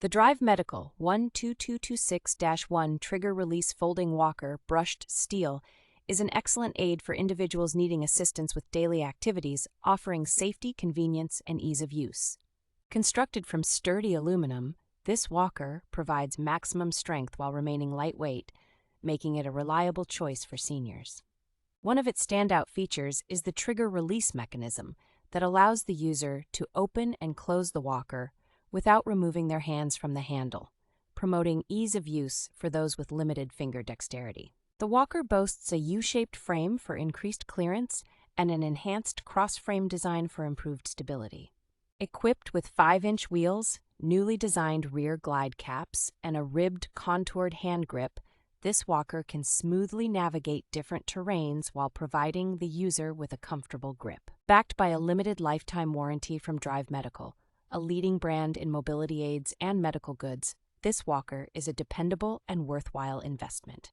The Drive Medical 12226-1 Trigger Release Folding Walker Brushed Steel is an excellent aid for individuals needing assistance with daily activities, offering safety, convenience, and ease of use. Constructed from sturdy aluminum, this walker provides maximum strength while remaining lightweight, making it a reliable choice for seniors. One of its standout features is the trigger release mechanism that allows the user to open and close the walker without removing their hands from the handle, promoting ease of use for those with limited finger dexterity. The walker boasts a U-shaped frame for increased clearance and an enhanced cross-frame design for improved stability. Equipped with 5-inch wheels, newly designed rear glide caps, and a ribbed, contoured hand grip, this walker can smoothly navigate different terrains while providing the user with a comfortable grip. Backed by a limited lifetime warranty from Drive Medical, a leading brand in mobility aids and medical goods, this walker is a dependable and worthwhile investment.